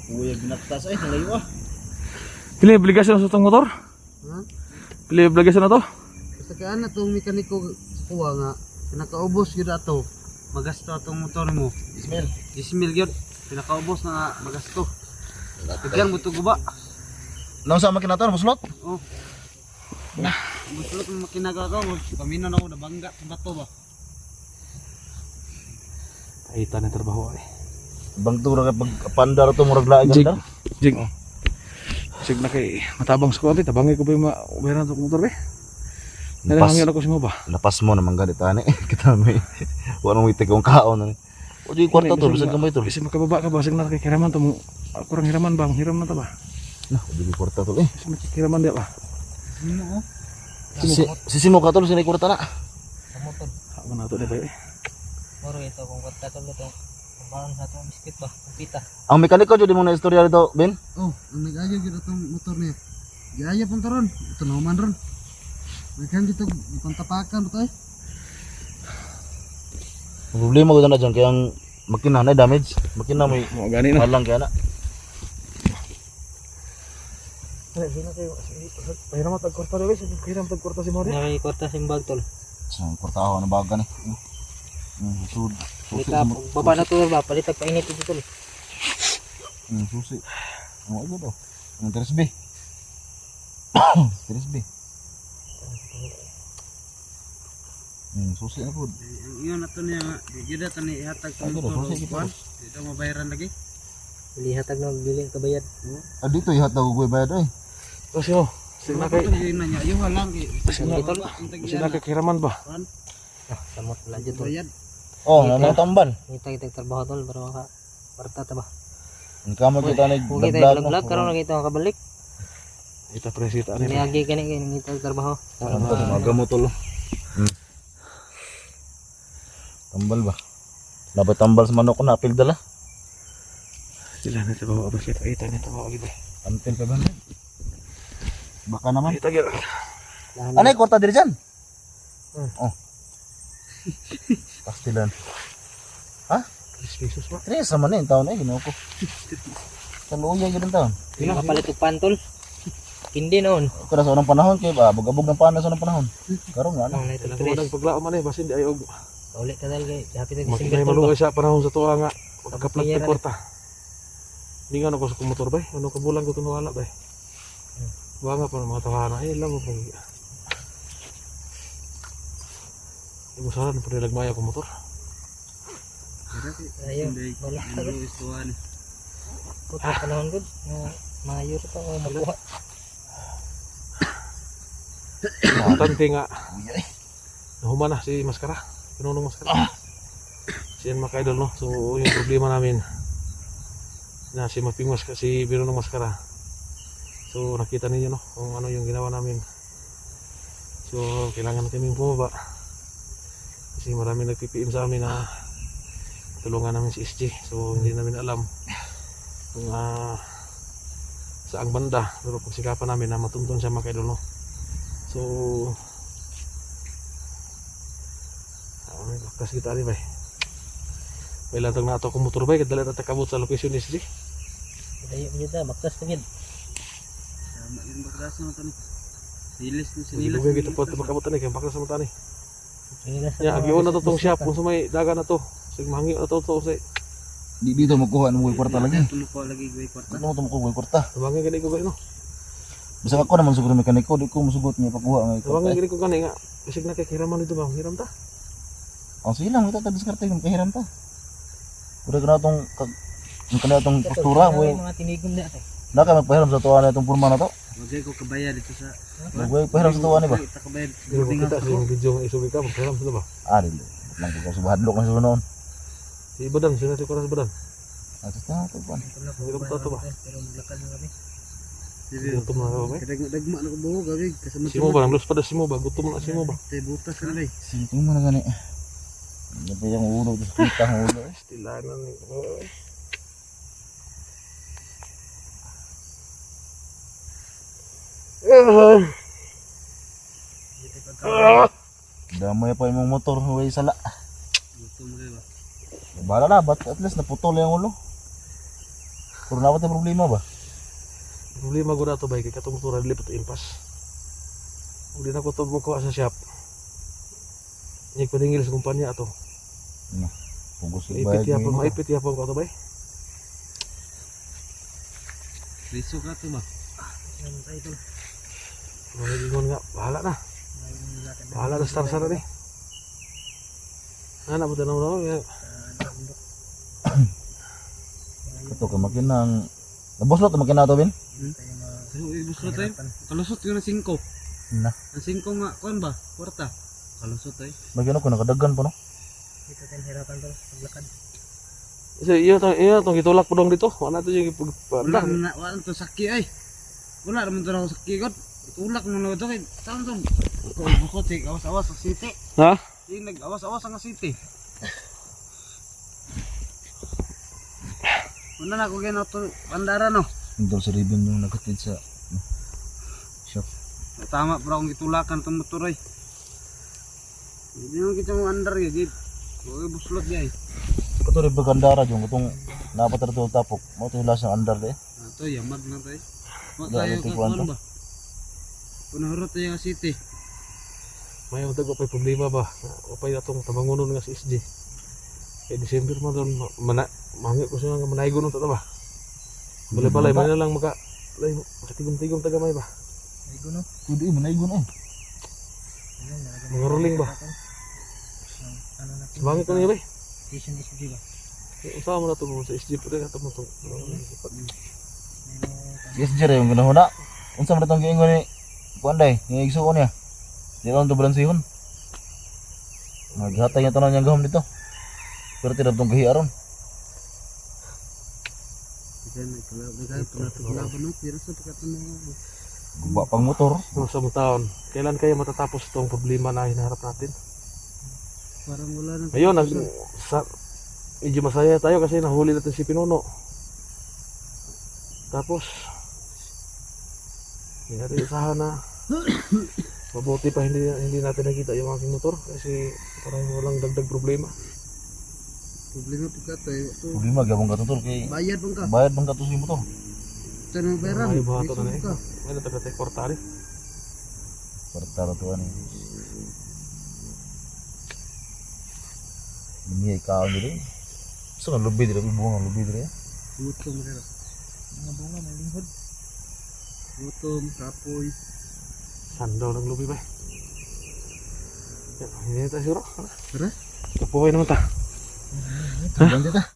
Uy, binaktas ay nalayo ah. Pili obligasyon sa itong motor? Ha? Pili obligasyon na to? Basta kaya na itong mekaniko kuha nga. Pinakaubos yun ato. Magasto atong motor mo. Ismail. Ismil yun. Pinakaubos na nga magasto. Tigyan mo ito guba. Nang sa makina to, muslot? Oh. Gusto ko makinagawa ko. Paminan ako nabangga sa bato ba. Kahita na trabaho ay. Bang tura kay pagpandar to murag laag Jig. ganda. Jig. Sig na kay matabang sa kuwante. Tabangay ko ba yung mabayaran itong motor be? Nalangangin ako si mo ba? Lapas mo naman ganit ani. Kita may wala mo itik kong kaon ani. O di kwarta to, bisag gamay to. Kasi makababa ka ba? Sig na kay kiraman to mo. Kurang hiraman ba? Hiram na to ba? Nah, di kwarta to eh. Kasi makikiraman dia ba? Sino oh? Sisimo ka to sinay kwarta na. Sa motor. Ako na to di ba eh. Moro ito kung kwarta to ito. Parang sa itong biskit ba? Pita. Ang mekaniko jud mo na istorya dito, Ben. Oh, ang nag-ayaw yun itong motor niya. Gaya pang taron. Ito naman ron. Nagkan dito, ipantapakan ito eh. Ang problema ko na dyan kaya ang makina na damage. Makina may Mo gani na. halang kaya na. Sino kayo? Pahiram at tagkwarta rin. Pahiram tagkwarta si Mori. Nakikwarta sa bag tol. So, kwarta ako na baga ni. Sud. Susi. Baba na tol ba? Palitag painit ito tol. Susi. Ano ito daw? Ang teres B. Teres B. Susi na po. Iyon na to niya nga. Yun na to niya ihatag sa Ay, motor. susi kita. Dito mabayaran lagi. Ilihatag na biling kabayad. Dito ihat daw ko bayad ay. Kasi mo. Sig na kay. Yun na niya. Yung halang. Kasi na kay kiraman ba? Samot lang dito. Bayad. Oh, nanay tamban. Kita trabaho tol. Para maka kwarta ta ba? Ang kamo kita nag Kung kita vlog karon nakita ang kabalik. Ita presita ni. Niagi kani kita trabaho. Maga mo tol. Tambal ba? Dapat tambal sa manok ko na apil dala. Sila na trabaho ba kita ita ni trabaho gid. Antin pa ba? Baka naman. Ita gyud. Ano yung kwarta diri dyan? Oh. Pastilan. Ha? Pesos ba? Tres naman eh, taon eh, ginawa ko. Taluya yun ang taon. Makapalit og pantol. Hindi noon. Kada sa unang panahon kayo ba, bugabog ng panas sa unang panahon. Karon nga na. Ang naito Kailangan mo tres. nang paglao man eh basin di ay og Ulit ka dal kay happy na makita December tol. malugay sa panahon sa tuwa nga Tapos kaplat piyera ta kwarta. Di nga ako sa motor bay. Ano ka bulan ko tunwala bay. Banga pa ng mga tawanan ay lang mo pag. Ibu saran pa nilagmaya ko motor. Ayun. Wala ka gud. Puto panahon gud. Mayo ra ta o makuha. Tante nga. Nahuman na si Maskara. Pinunong Maskara. Siyan makaidol no. So yung problema namin na si Maping Maskara, si Pinunong Maskara. So nakita ninyo no kung ano yung ginawa namin. So kailangan kaming bumaba. Kasi marami nagpipiim sa amin na tulungan namin si SG. So hindi namin alam kung saang banda. Pero pagsikapan namin na matuntun siya makaidol no. So may baktas kita rin bay. May latag na ato kong motor bay. Kadali na takabot sa location ni SG. Dayo mo ta baktas ta gid. Sama yung baktas na to ni. Silis ni Hindi ko kita po makabutan eh. Kaya baklas sa mata ni. Sinilas. Ya, agion na to tong shop. Kung sa may daga na to. Sige mahangi na to to. Di dito makuha ng kwarta lagi. Tumuko lagi gaway kwarta. Ano mo makuha kwarta? Tabangin gani ko bay no. Basta ako naman sugot ng mekaniko, di ko musugot niya pakuha ng Tabangin kwarta. gani ko gani nga. Kasi na kay hiraman dito bang. Hiram ta. Ang silang ito diskarte yung kahiram ta. Kuda kana tong yung kana tong postura boy. Mga tinigom na ate. Naka magpahiram sa tuwa na itong purma na to. Wagay ko kabayad dito sa. Boy, pahiram sa tuwa ni ba? Kita kabayad. Hindi mo kita sa yung video nga isubi ka. Maghiram sila ba? Dili. Lang ko subahadlok na sa noon. Si Badan. Sino si Kuras Badan? Ato ta to pan. Hindi ko to ba? Pero maglakad na kami. Gutom na ka ba? Dagma na ko buhok gawig kasama. Si mo ba? Nang pada si mo ba? Gutom na si mo ba? Tay butas na bay. Sinting mo na gani. Ano yung ulo sa kita ng ulo eh. Stilanan ni. Damay pa yung motor huwag sala. Gutom rin ba? Bahala na, at least naputol yung ulo. Pero dapat yung problema ba? Problema ko na ito ba, kaya katong motor dili pa ito impas. Kung di na ko ito makuha sa shop, hindi padingil sa kumpanya ito. Pugos Maipit bayad yapon, mo. maipit yapon ko ito ba? Riso ka to ba? Mga gingon nga, bahala na. Bahala na star-star na eh. Ano ba ito naman? Ito ka makinang. Nabuslot makina to bin? Ibusot tayo. Kalusot yun ang 5. Na. Ang 5 nga, kuan ba? Kwarta. Kalusot tayo. Magino ko nakadagan po no. Kasi iya tong gitulak po dong dito. Wala to yung Wala pagpanda. wala to sakit ay. Wala naman to ako sakit god. Itulak mo na ito kay saan to? Ito ibusot eh, awas-awas sa city. Ha? Yung nag-awas-awas ang city. Wala na ako ginaw to pandara no. Ito si Ribbon yung nagkatid sa shop. Tama bro akong itulakan itong motor ay. Hindi naman kita mo andar ya, gid. Huwag buslot ya. Ito rin bagandara yung itong napatar to tapok. Mo to hilas ng andar de. Ito, yamag na tayo. Mo Wala tayo na itong kakuan kwanto. ba? Punahurot tayo nga city. May utag pa problema ba? Upay atong tabangonon nga si SJ. Kay December man doon mangi ko siya nga manaygon ta ba. Balay-balay man na lang makatigom-tigom tagamay ba. Kudu mo na igon eh. Mga rolling ba? Bangit ko niya ba? Usaha mo na ito sa SG po rin ito mo ito. Si SJ yung ginahuna. Unsa man itong giingon ni Kuanday, yung igso ko niya. Di lang ito balansihon. Naghatay niya ito na niyang gahom dito. Pero tinap itong gahiaron. Nagkalaban no, pero sa pagkatang mga Guba pang motor. Sa mga taon, kailan kaya matatapos itong problema na hinaharap natin? parang wala nang Ngayon, medyo masaya tayo kasi nahuli natin si Pinuno. Tapos, hindi natin isahan na mabuti pa hindi natin nakita yung aking motor kasi parang walang dagdag problema. problema pagkatay. Problema gabong katutol kay Bayad bang ka? bayad bang katus yung motor. Saan mo bayaran? Ay, buhato na Riso eh. ka. May natagkatay kwarta rin. Pertara tuan ni. Ini ikaw diri. So kan lebih diri bunga lebih diri. Gutom rin. Mga bunga may lingkod. Gutom, kapoy. Sandaw ng lubi ba? Yan, hindi tayo siguro. Tara. Kapuhay naman ta. Ganti ta.